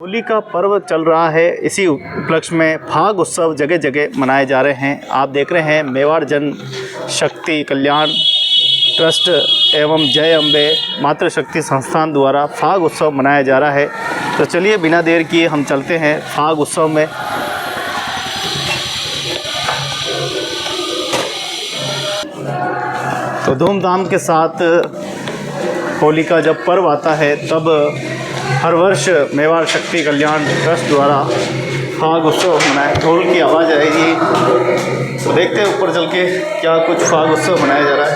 होली का पर्व चल रहा है। इसी उपलक्ष्य में फाग उत्सव जगह जगह मनाए जा रहे हैं। आप देख रहे हैं मेवाड़ जन शक्ति कल्याण ट्रस्ट एवं जय अम्बे मातृशक्ति संस्थान द्वारा फाग उत्सव मनाया जा रहा है। तो चलिए बिना देर किए हम चलते हैं फाग उत्सव में। तो धूमधाम के साथ होली का जब पर्व आता है तब हर वर्ष मेवाड़ शक्ति कल्याण ट्रस्ट द्वारा फाग उत्सव मनाया। ढोल की आवाज़ आएगी तो देखते हैं ऊपर चल के क्या कुछ फाग उत्सव मनाया जा रहा है।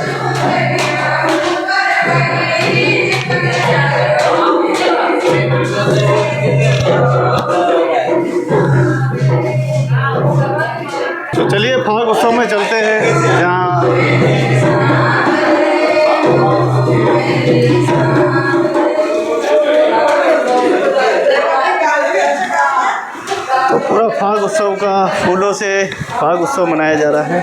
तो चलिए फाग उत्सव में चलते हैं जहाँ तो पूरा फाग उत्सव का फूलों से फाग उत्सव मनाया जा रहा है।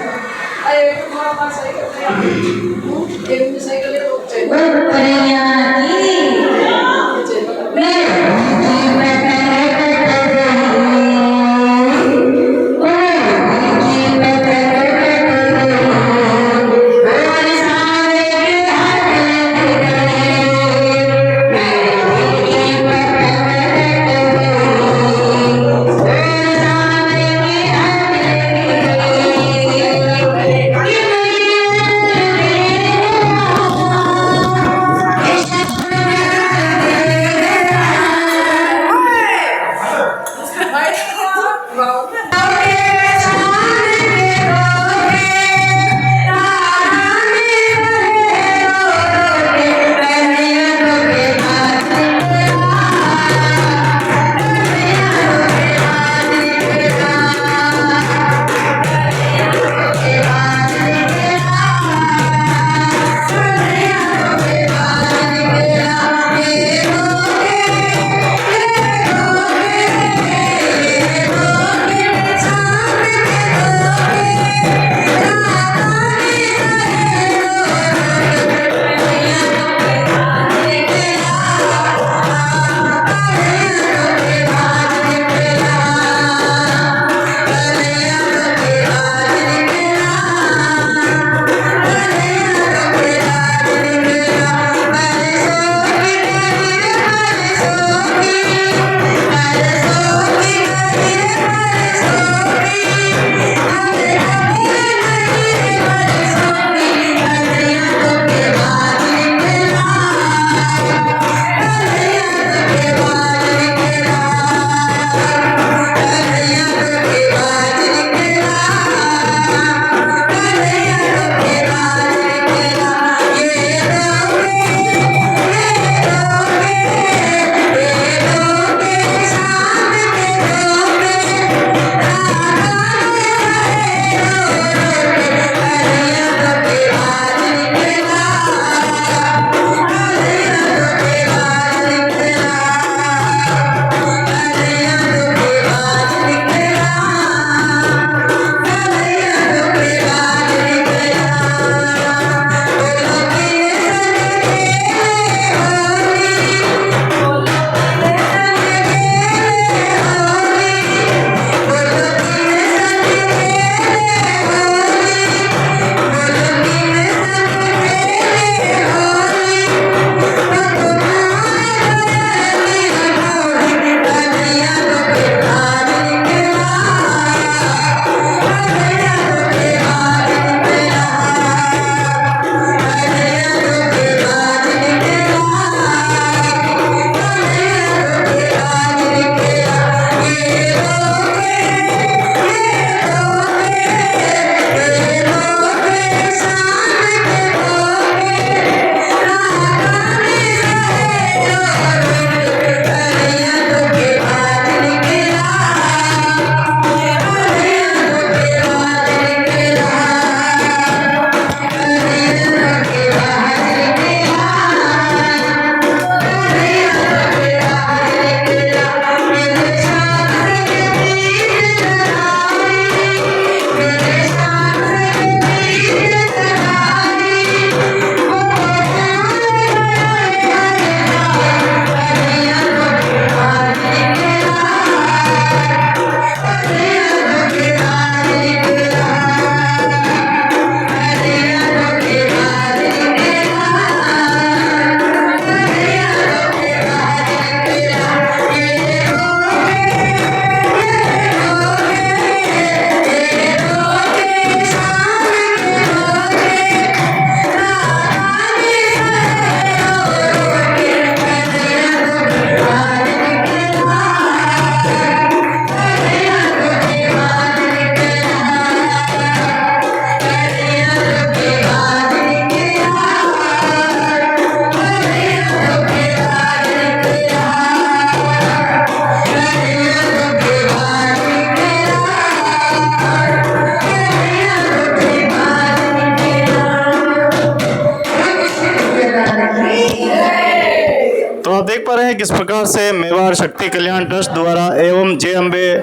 से मेवाड़ शक्ति कल्याण ट्रस्ट द्वारा एवं जय अम्बे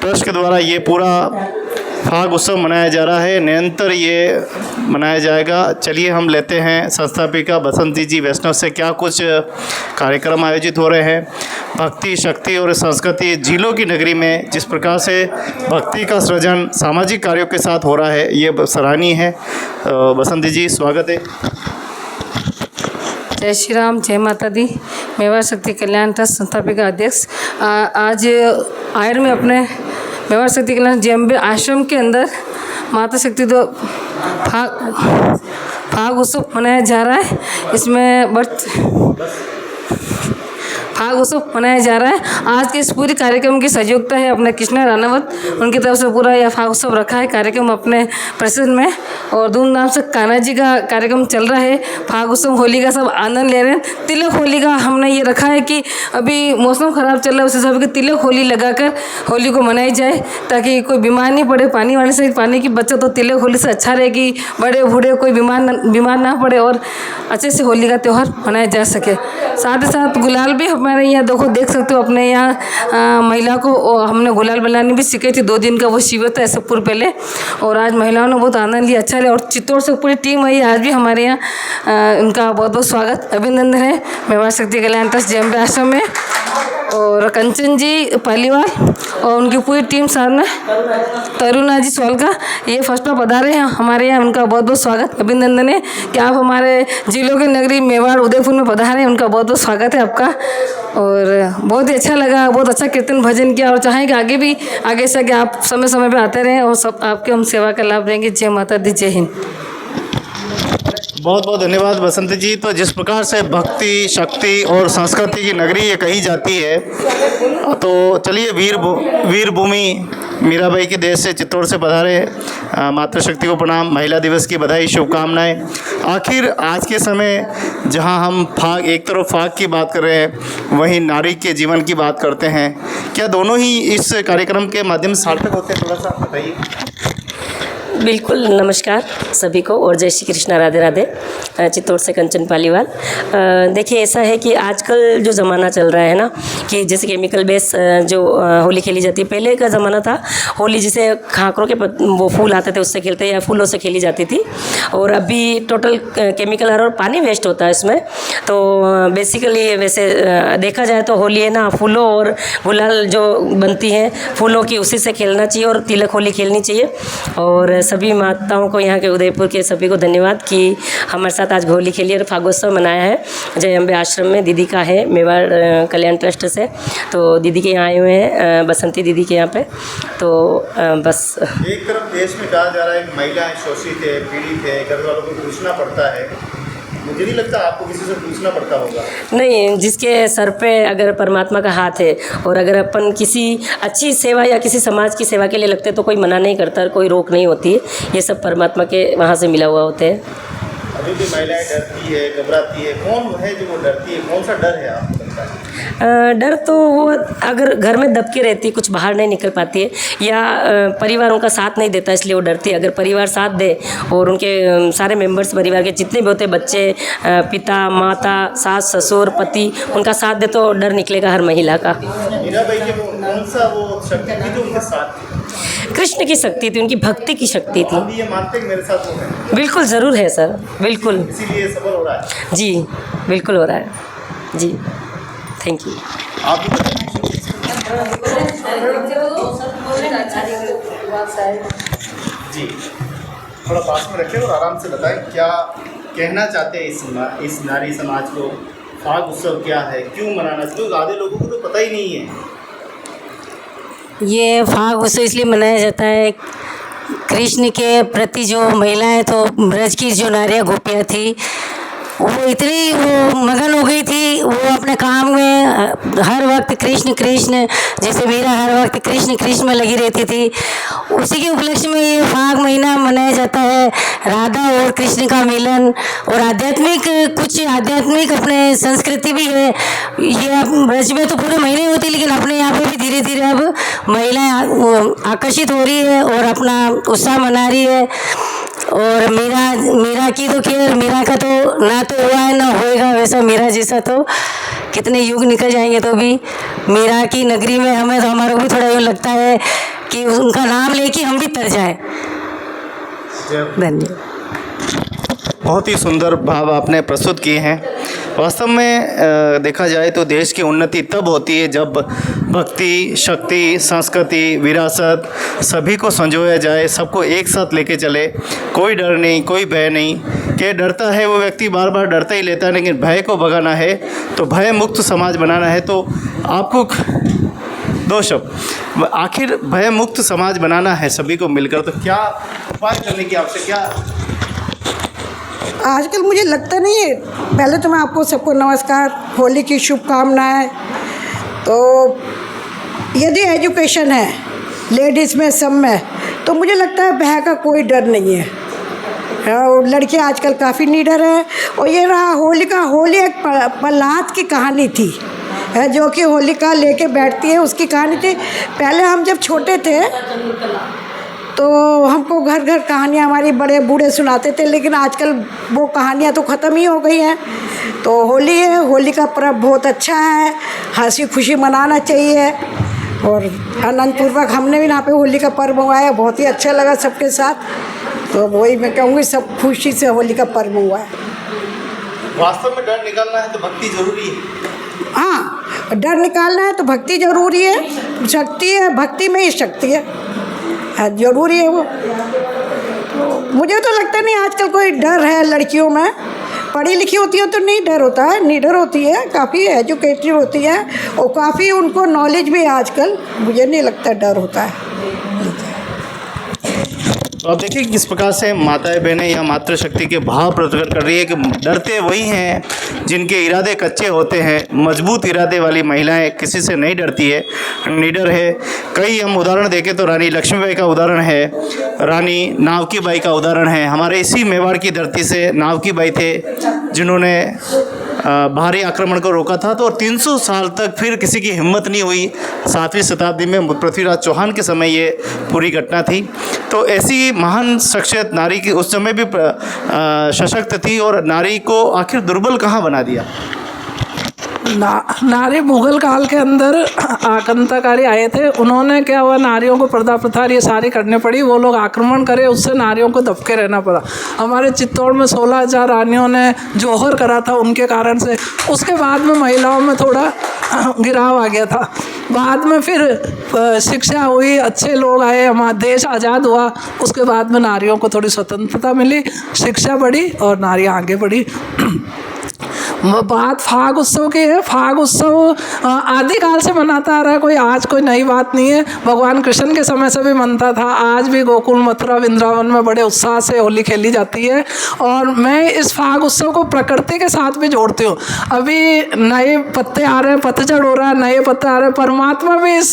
ट्रस्ट के द्वारा ये पूरा फाग उत्सव मनाया जा रहा है। निरंतर ये मनाया जाएगा। चलिए हम लेते हैं संस्थापिका बसंती जी वैष्णव से क्या कुछ कार्यक्रम आयोजित हो रहे हैं। भक्ति, शक्ति और संस्कृति झीलों की नगरी में जिस प्रकार से भक्ति का सृजन सामाजिक कार्यों के साथ हो रहा है, ये सराहनीय है। बसंती जी, स्वागत है। जय श्री राम, जय माता दी। मेवाड़ शक्ति कल्याण ट्रस्ट संस्थापिका अध्यक्ष आज आयर में अपने मेवाड़ शक्ति कल्याण जय अम्बे आश्रम के अंदर माता शक्ति दो फाग उत्सव मनाया जा रहा है। इसमें फाग उत्सव मनाया जा रहा है। आज के इस पूरी कार्यक्रम की सहयोगिता है अपने कृष्णा रानावत, उनकी तरफ से पूरा यह फाग उत्सव रखा है कार्यक्रम अपने परिसर में और धूमधाम से कान्हा जी का कार्यक्रम चल रहा है। फाग उत्सव होली का सब आनंद ले रहे हैं। तिलक होली का हमने ये रखा है कि अभी मौसम ख़राब चल रहा है, उस हिसाब से तिलक होली लगाकर होली को मनाई जाए ताकि कोई बीमार नहीं पड़े। पानी वाले से पानी की बचत हो, तिलक होली से अच्छा रहे कि बड़े बूढ़े कोई बीमार ना पड़े और अच्छे से होली का त्यौहार मनाया जा सके। साथ ही साथ गुलाल भी हमारे यहाँ देख सकते हो अपने यहाँ महिला को हमने गुलाल बनानी भी सीखी थी। 2 दिन का वो शिविर था सबपुर पहले और आज महिलाओं ने बहुत आनंद लिया, अच्छा रहा। और चित्तौड़ से पूरी टीम आई आज भी हमारे यहाँ। उनका बहुत बहुत स्वागत अभिनंदन है मेवाड़ शक्ति कल्याण ट्रस्ट जय अम्बे आश्रम में। और कंचन जी पालीवाल और उनकी पूरी टीम सामने तरुणा जी सोलका ये फर्स्ट में पधारे हैं हमारे यहाँ। उनका बहुत बहुत स्वागत अभिनंदन है कि आप हमारे जिलों की नगरी मेवाड़ उदयपुर में पधारे हैं। उनका बहुत बहुत स्वागत है आपका। और बहुत ही अच्छा लगा, बहुत अच्छा कीर्तन भजन किया और चाहें कि आगे से आगे आप समय समय पे आते रहें और सब आपके हम सेवा का लाभ लेंगे। जय माता दी, जय हिंद। बहुत बहुत धन्यवाद बसंती जी। तो जिस प्रकार से भक्ति, शक्ति और संस्कृति की नगरी ये कही जाती है, तो चलिए वीर भूमि मीराबाई के देश से चित्तौड़ से पधारे मातृशक्ति को प्रणाम, महिला दिवस की बधाई, शुभकामनाएं। आखिर आज के समय जहां हम फाग, एक तरफ फाग की बात कर रहे हैं, वहीं नारी के जीवन की बात करते हैं, क्या दोनों ही इस कार्यक्रम के माध्यम से सार्थक होते हैं? थोड़ा सा बताइए। बिल्कुल, नमस्कार सभी को और जय श्री कृष्णा, राधे राधे। चित्तौड़ से कंचन पालीवाल। देखिए, ऐसा है कि आजकल जो ज़माना चल रहा है ना कि जैसे केमिकल बेस जो होली खेली जाती है, पहले का ज़माना था होली जिसे खाकरों के वो फूल आते थे उससे खेलते या फूलों से खेली जाती थी। और अभी टोटल केमिकल और पानी वेस्ट होता है इसमें। तो बेसिकली वैसे देखा जाए तो होली है ना, फूलों और गुलाल जो बनती हैं फूलों की, उसी से खेलना चाहिए और तिलक होली खेलनी चाहिए। और सभी माताओं को, यहाँ के उदयपुर के सभी को धन्यवाद कि हमारे साथ आज होली खेली और फागोत्सव मनाया है। जय अम्बे आश्रम में दीदी का है मेवाड़ कल्याण ट्रस्ट से, तो दीदी के यहाँ आए हुए हैं, बसंती दीदी के यहाँ पे। तो बस एक तरफ देश में कहा जा रहा है कि महिलाएं शोषित है, पीड़ित है, घर वालों को पूछना पड़ता है। मुझे नहीं लगता आपको किसी से पूछना पड़ता होगा। नहीं, जिसके सर पे अगर परमात्मा का हाथ है और अगर अपन किसी अच्छी सेवा या किसी समाज की सेवा के लिए लगते तो कोई मना नहीं करता, कोई रोक नहीं होती है। ये सब परमात्मा के वहाँ से मिला हुआ होते हैं। अभी भी महिलाएं डरती है, घबराती है। कौन है जो वो डरती है? कौन सा डर है आपको लगता है? डर तो वो अगर घर में दबके रहती है, कुछ बाहर नहीं निकल पाती है या परिवार उनका साथ नहीं देता, इसलिए वो डरती है। अगर परिवार साथ दे और उनके सारे मेंबर्स परिवार के जितने भी होते हैं, बच्चे, पिता, माता, सास, ससुर, पति, उनका साथ दे तो डर निकलेगा हर महिला का। मीराबाई के कौन सा वो शक्ति थी जो उनके साथ थी? कृष्ण की शक्ति थी, उनकी भक्ति की शक्ति थी। आप भी ये मानते हैं मेरे साथ वो है? बिल्कुल, ज़रूर है सर, बिल्कुल। इसीलिए सफल हो रहा है। जी बिल्कुल हो रहा है जी, थैंक यू। आप भी जी थोड़ा पास में रखें और आराम से बताएं क्या कहना चाहते हैं इस नारी समाज को। फाग उत्सव क्या है, क्यों मनाना चाहिए? क्योंकि आधे लोगों को तो पता ही नहीं है। ये फाग उत्सव इसलिए मनाया जाता है, कृष्ण के प्रति जो महिलाएं, तो ब्रज की जो नारियाँ गोपियाँ थी, वो इतनी वो मगन हो गई थी, वो अपने काम में हर वक्त कृष्ण कृष्ण, जैसे मीरा हर वक्त कृष्ण कृष्ण में लगी रहती थी। उसी के उपलक्ष्य में ये फाग महीना मनाया जाता है, राधा और कृष्ण का मिलन। और कुछ आध्यात्मिक अपने संस्कृति भी है। ये ब्रज में तो पूरे महीने होती, लेकिन अपने यहाँ पे भी धीरे धीरे अब महिलाएं आकर्षित हो रही है और अपना उत्साह मना रही है। और मीरा की तो खैर, मीरा का तो ना तो हुआ है ना होएगा वैसा। मीरा जैसा तो कितने युग निकल जाएंगे तो भी मीरा की नगरी में हमें तो हमारे को भी थोड़ा यूँ लगता है कि उनका नाम लेके हम भी तर जाए। धन्यवाद। बहुत ही सुंदर भाव आपने प्रस्तुत किए हैं। वास्तव में देखा जाए तो देश की उन्नति तब होती है जब भक्ति, शक्ति, संस्कृति, विरासत सभी को संजोया जाए, सबको एक साथ लेके चले। कोई डर नहीं, कोई भय नहीं। कि डरता है वो व्यक्ति बार बार डरता ही लेता है, लेकिन भय को भगाना है तो भय मुक्त समाज बनाना है। तो आपको दो शब्द, आखिर भय मुक्त समाज बनाना है सभी को मिलकर, तो क्या उपाय करने की आपसे क्या? आजकल मुझे लगता नहीं है, पहले तो मैं आपको सबको नमस्कार, होली की शुभकामनाएं। तो यदि एजुकेशन है लेडीज़ में, सब में, तो मुझे लगता है भय का कोई डर नहीं है। और लड़कियां आजकल काफ़ी निडर हैं। और ये रहा होली एक प्रहलाद की कहानी थी, जो कि होलिका लेके बैठती है, उसकी कहानी थी। पहले हम जब छोटे थे तो हमको घर घर कहानियाँ हमारी बड़े बूढ़े सुनाते थे, लेकिन आजकल वो कहानियाँ तो ख़त्म ही हो गई हैं। तो होली है, होली का पर्व बहुत अच्छा है, हंसी खुशी मनाना चाहिए। और आनंदपूर्वक हमने भी यहाँ पे होली का पर्व मनाया, बहुत ही अच्छा लगा सबके साथ। तो वही मैं कहूँगी, सब खुशी से होली का पर्व हुआ है। वास्तव में डर निकालना है तो भक्ति जरूरी है। हाँ, डर निकालना है तो भक्ति ज़रूरी है। शक्ति है, भक्ति में ही शक्ति है, ज़रूरी है वो। मुझे तो लगता नहीं आजकल कोई डर है लड़कियों में। पढ़ी लिखी होती है तो नहीं डर होता है, निडर होती है, काफ़ी एजुकेटेड होती है और काफ़ी उनको नॉलेज भी है आजकल। मुझे नहीं लगता डर होता है। तो आप देखिए किस प्रकार से माताएं बहनें या मातृशक्ति के भाव प्रकट कर रही है कि डरते वही हैं जिनके इरादे कच्चे होते हैं। मजबूत इरादे वाली महिलाएं किसी से नहीं डरती है, निडर है। कई हम उदाहरण देखें तो रानी लक्ष्मीबाई का उदाहरण है, रानी नावकी बाई का उदाहरण है। हमारे इसी मेवाड़ की धरती से नावकी बाई थे जिन्होंने भारी आक्रमण को रोका था। तो 300 साल तक फिर किसी की हिम्मत नहीं हुई। 7वीं शताब्दी में पृथ्वीराज चौहान के समय ये पूरी घटना थी। तो ऐसी महान शख्सियत नारी की उस समय भी सशक्त थी, और नारी को आखिर दुर्बल कहाँ बना दिया? नारी मुगल काल के अंदर आक्रमणकारी आए थे। उन्होंने क्या हुआ, नारियों को पर्दा प्रथा ये सारी करनी पड़ी। वो लोग आक्रमण करे, उससे नारियों को दबके रहना पड़ा। हमारे चित्तौड़ में 16,000 रानियों ने जौहर करा था उनके कारण से। उसके बाद में महिलाओं में थोड़ा गिराव आ गया था। बाद में फिर शिक्षा हुई, अच्छे लोग आए, हमारा देश आज़ाद हुआ। उसके बाद में नारियों को थोड़ी स्वतंत्रता मिली, शिक्षा बढ़ी और नारियाँ आगे बढ़ी। बात फाग उत्सव की है। फाग उत्सव आदिकाल से मनाता आ रहा है, कोई आज कोई नई बात नहीं है। भगवान कृष्ण के समय से भी मनता था। आज भी गोकुल, मथुरा, वृंदावन में बड़े उत्साह से होली खेली जाती है। और मैं इस फाग उत्सव को प्रकृति के साथ भी जोड़ती हूँ। अभी नए पत्ते आ रहे हैं, पतझड़ हो रहा है, नए पत्ते आ रहे हैं। परमात्मा भी इस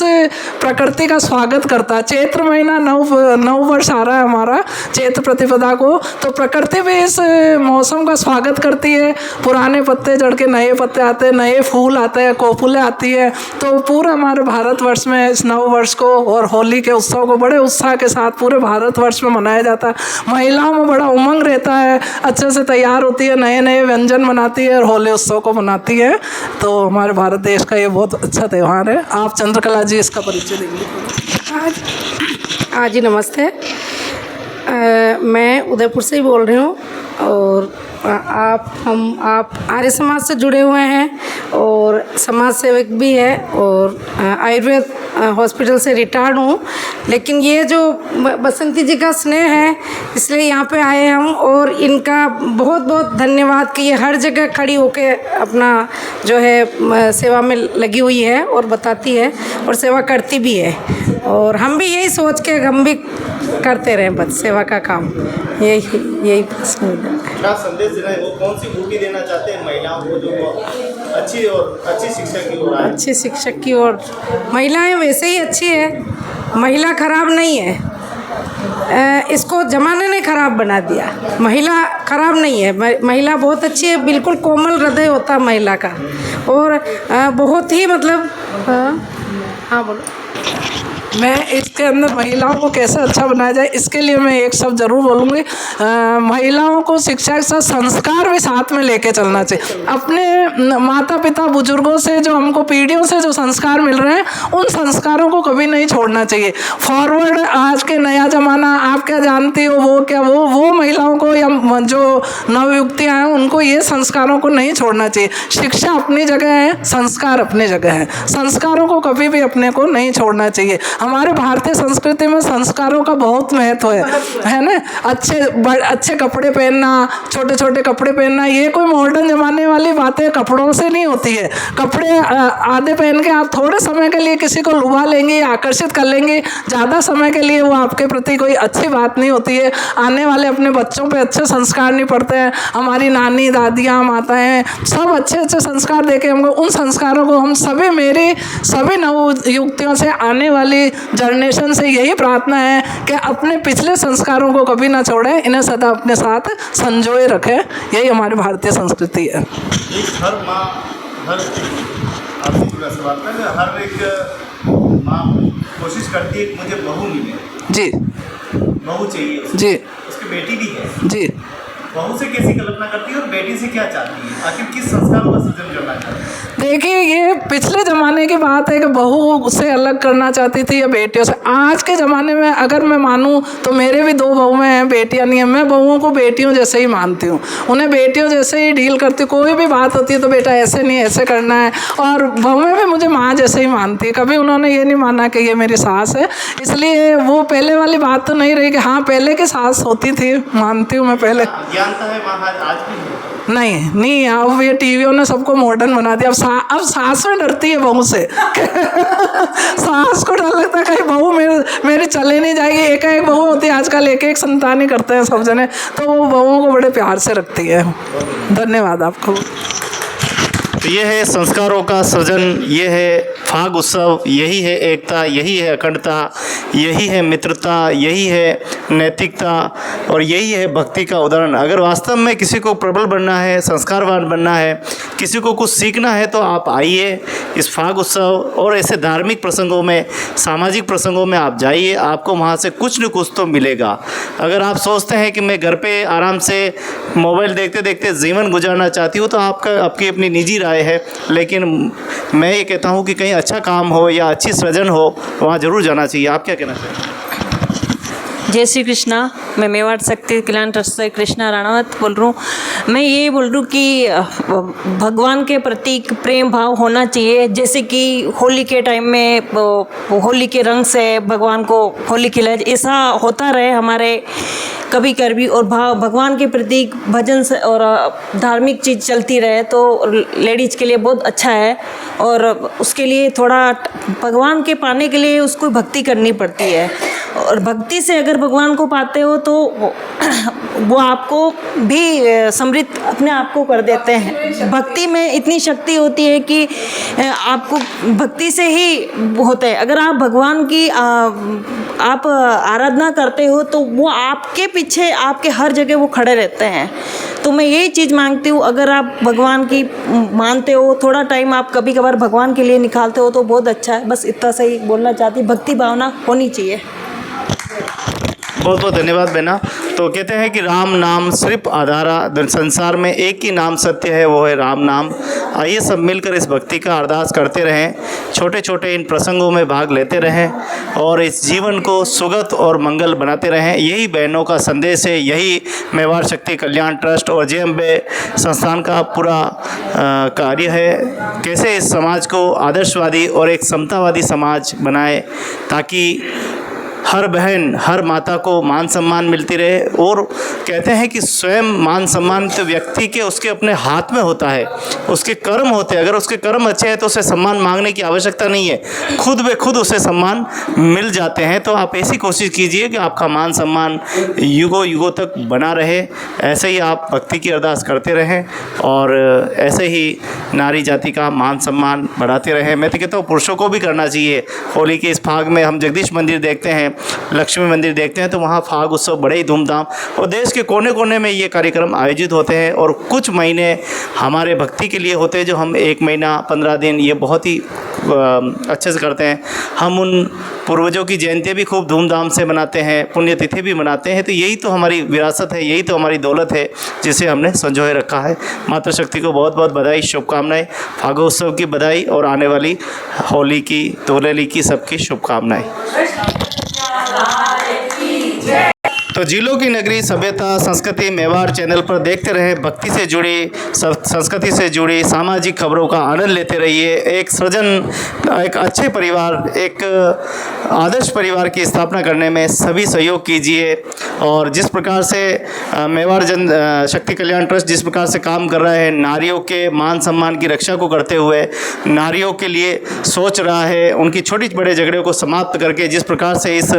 प्रकृति का स्वागत करता है। चैत्र महीना नव वर्ष आ रहा है हमारा, चैत्र प्रतिपदा को। तो प्रकृति भी इस मौसम का स्वागत करती है। पुराने पत्ते जड़ के नए पत्ते आते हैं, नए फूल आते हैं, कोपुलें आती है। तो पूरा हमारे भारतवर्ष में इस नव वर्ष को और होली के उत्सव को बड़े उत्साह के साथ पूरे भारतवर्ष में मनाया जाता है। महिलाओं में बड़ा उमंग रहता है, अच्छे से तैयार होती है, नए नए व्यंजन बनाती है और होली उत्सव को मनाती है। तो हमारे भारत देश का ये बहुत अच्छा त्यौहार है। आप चंद्रकला जी इसका परिचय देंगे। हाँ जी, नमस्ते। मैं उदयपुर से ही बोल रही हूँ और आप आर्य समाज से जुड़े हुए हैं और समाज सेवक भी है और आयुर्वेद हॉस्पिटल से रिटायर्ड हूँ। लेकिन ये जो बसंती जी का स्नेह है, इसलिए यहाँ पे आए हम और इनका बहुत बहुत धन्यवाद कि ये हर जगह खड़ी होके अपना जो है सेवा में लगी हुई है और बताती है और सेवा करती भी है। और हम भी यही सोच के हम भी करते रहें बस सेवा का काम। यही क्या संदेश देना है, वो कौन सी खूबी देना चाहते हैं महिलाओं को जो अच्छी शिक्षा की ओर आए? अच्छी शिक्षा की ओर महिलाएं वैसे ही अच्छी है, महिला खराब नहीं है। इसको ज़माने ने खराब बना दिया। महिला खराब नहीं है, महिला बहुत अच्छी है। बिल्कुल कोमल हृदय होता है महिला का और बहुत ही मतलब हाँ बोलो। मैं इसके अंदर महिलाओं को कैसे अच्छा बनाया जाए, इसके लिए मैं एक शब्द जरूर बोलूँगी। महिलाओं को शिक्षा के साथ संस्कार भी साथ में लेके चलना चाहिए। अपने माता पिता बुजुर्गों से जो हमको पीढ़ियों से जो संस्कार मिल रहे हैं, उन संस्कारों को कभी नहीं छोड़ना चाहिए। फॉरवर्ड आज के नया ज़माना, आप क्या जानती हो, वो क्या वो महिलाओं को या जो नवयुक्तियाँ हैं उनको ये संस्कारों को नहीं छोड़ना चाहिए। शिक्षा अपनी जगह है, संस्कार अपनी जगह है। संस्कारों को कभी भी अपने को नहीं छोड़ना चाहिए। हमारे भारतीय संस्कृति में संस्कारों का बहुत महत्व है ना। अच्छे कपड़े पहनना, छोटे छोटे कपड़े पहनना, ये कोई मॉडर्न जमाने वाली बातें कपड़ों से नहीं होती है। कपड़े आधे पहन के आप थोड़े समय के लिए किसी को लुभा लेंगे, आकर्षित कर लेंगे, ज़्यादा समय के लिए वो आपके प्रति कोई अच्छी बात नहीं होती है। आने वाले अपने बच्चों पे अच्छे संस्कार नहीं पड़ते हैं। हमारी नानी, दादियाँ, माताएँ सब अच्छे अच्छे संस्कार देके हमको, उन संस्कारों को हम सभी नवयुक्तियों से, आने वाली जनरेशन से यही प्रार्थना है कि अपने पिछले संस्कारों को कभी ना छोड़ें, इन्हें सदा अपने साथ संजोए रखें। यही हमारी भारतीय संस्कृति है। हर माँ, आपसे जुड़ा सवाल था कि हर एक माँ कोशिश करती है कि मुझे बहू मिले। जी, बहू चाहिए उसको। जी, उसकी बेटी भी है। जी। बहू से कैसी कल्पना करती है और बेटी से क्या चाहती है, आखिर किस संस्कारों का सृजन करना चाहती है? देखिए, ये पिछले ज़माने की बात है कि बहू से अलग करना चाहती थी या बेटियों से। आज के ज़माने में अगर मैं मानूँ तो मेरे भी 2 बहुएँ हैं, बेटियाँ नहीं हैं। मैं बहुओं को बेटियों जैसे ही मानती हूँ, उन्हें बेटियों जैसे ही डील करती हूँ। कोई भी बात होती है तो बेटा ऐसे नहीं, ऐसे करना है। और बहुएँ भी मुझे माँ जैसे ही मानती है। कभी उन्होंने ये नहीं माना कि ये मेरी सास है। इसलिए वो पहले वाली बात तो नहीं रही कि हाँ पहले की सास होती थी, मानती हूँ मैं पहले। ज्ञानता है माँ आज भी? नहीं, अब ये टीवियों ने सबको मॉडर्न बना दिया। अब सास में डरती है बहू से। सास को डर लगता है कहीं बहू मेरी चले नहीं जाएगी। एक बहू होती है आजकल, एक संतान ही करते हैं सब जने, तो वो बहूओं को बड़े प्यार से रखती है। धन्यवाद आपको। तो ये है संस्कारों का सृजन, ये है फाग उत्सव, यही है एकता, यही है अखंडता, यही है मित्रता, यही है नैतिकता और यही है भक्ति का उदाहरण। अगर वास्तव में किसी को प्रबल बनना है, संस्कारवान बनना है, किसी को कुछ सीखना है तो आप आइए इस फाग उत्सव और ऐसे धार्मिक प्रसंगों में, सामाजिक प्रसंगों में आप जाइए, आपको वहाँ से कुछ न कुछ तो मिलेगा। अगर आप सोचते हैं कि मैं घर पे आराम से मोबाइल देखते देखते जीवन गुजारना चाहती हूँ तो आपकी अपनी निजी राय है, लेकिन मैं ये कहता हूँ कि कहीं अच्छा काम हो या अच्छी सृजन हो, वहाँ ज़रूर जाना चाहिए। आप क्या कहना चाहेंगे? जय श्री कृष्णा। मैं मेवाड़ शक्ति कल्याण ट्रस्ट से कृष्णा राणावत बोल रहा हूँ। मैं ये बोल रहा हूँ कि भगवान के प्रति प्रेम भाव होना चाहिए। जैसे कि होली के टाइम में होली के रंग से भगवान को होली खिलाए, ऐसा होता रहे हमारे कभी कभी, और भगवान के प्रति भजन से और धार्मिक चीज़ चलती रहे तो लेडीज़ के लिए बहुत अच्छा है। और उसके लिए थोड़ा भगवान के पाने के लिए उसको भक्ति करनी पड़ती है, और भक्ति से अगर भगवान को पाते हो तो वो आपको भी समृद्ध अपने आप को कर देते हैं। भक्ति में इतनी शक्ति होती है कि आपको भक्ति से ही होता है। अगर आप भगवान की आप आराधना करते हो तो वो आपके पीछे, आपके हर जगह वो खड़े रहते हैं। तो मैं यही चीज़ मांगती हूँ, अगर आप भगवान की मानते हो, थोड़ा टाइम आप कभी कभार भगवान के लिए निकालते हो तो बहुत अच्छा है। बस इतना सही बोलना चाहती, भक्ति भावना होनी चाहिए। बहुत बहुत धन्यवाद बहना। तो कहते हैं कि राम नाम सिर्फ आधारा, संसार में एक ही नाम सत्य है, वो है राम नाम। आइए सब मिलकर इस भक्ति का अरदास करते रहें, छोटे छोटे इन प्रसंगों में भाग लेते रहें और इस जीवन को सुगत और मंगल बनाते रहें। यही बहनों का संदेश है, यही मेवाड़ शक्ति कल्याण ट्रस्ट और जय अम्बे संस्थान का पूरा कार्य है। कैसे इस समाज को आदर्शवादी और एक समतावादी समाज बनाए ताकि हर बहन, हर माता को मान सम्मान मिलती रहे। और कहते हैं कि स्वयं मान सम्मान तो व्यक्ति के उसके अपने हाथ में होता है, उसके कर्म होते हैं। अगर उसके कर्म अच्छे हैं तो उसे सम्मान मांगने की आवश्यकता नहीं है, खुद ब खुद उसे सम्मान मिल जाते हैं। तो आप ऐसी कोशिश कीजिए कि आपका मान सम्मान युगों युगों तक बना रहे। ऐसे ही आप भक्ति की अरदास करते रहें और ऐसे ही नारी जाति का मान सम्मान बढ़ाते रहें। मैं तो कहता हूँ पुरुषों को भी करना चाहिए। होली के इस भाग में हम जगदीश मंदिर देखते हैं, लक्ष्मी मंदिर देखते हैं तो वहाँ फाग उत्सव बड़े ही धूमधाम और देश के कोने कोने में ये कार्यक्रम आयोजित होते हैं। और कुछ महीने हमारे भक्ति के लिए होते हैं, जो हम 1 महीना 15 दिन ये बहुत ही अच्छे से करते हैं। हम उन पूर्वजों की जयंती भी खूब धूमधाम से मनाते हैं, पुण्यतिथि भी मनाते हैं। तो यही तो हमारी विरासत है, यही तो हमारी दौलत है जिसे हमने संजोए रखा है। माता शक्ति को बहुत बहुत बधाई, शुभकामनाएं, फागोत्सव की बधाई और आने वाली होली की, धुलेली की सबकी शुभकामनाएं। तो जिलों की नगरी सभ्यता संस्कृति मेवाड़ चैनल पर देखते रहें, भक्ति से जुड़ी, संस्कृति से जुड़ी सामाजिक खबरों का आनंद लेते रहिए। एक अच्छे परिवार, एक आदर्श परिवार की स्थापना करने में सभी सहयोग कीजिए। और जिस प्रकार से मेवाड़ जन शक्ति कल्याण ट्रस्ट जिस प्रकार से काम कर रहा है, नारियों के मान सम्मान की रक्षा को करते हुए नारियों के लिए सोच रहा है, उनकी छोटी बड़े झगड़े को समाप्त करके जिस प्रकार से इस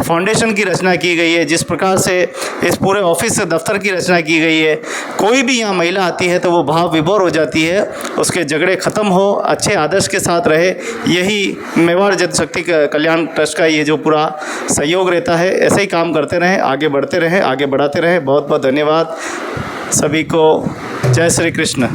फाउंडेशन की रचना की गई है, जिस प्रकार से इस पूरे ऑफिस दफ्तर की रचना की गई है, कोई भी यहाँ महिला आती है तो वो भाव विभोर हो जाती है, उसके झगड़े ख़त्म हो, अच्छे आदर्श के साथ रहे। यही मेवाड़ जनशक्ति कल्याण ट्रस्ट का ये जो पूरा सहयोग रहता है। ऐसे ही काम करते रहें, आगे बढ़ते रहें, आगे बढ़ाते रहें। बहुत बहुत धन्यवाद सभी को। जय श्री कृष्ण।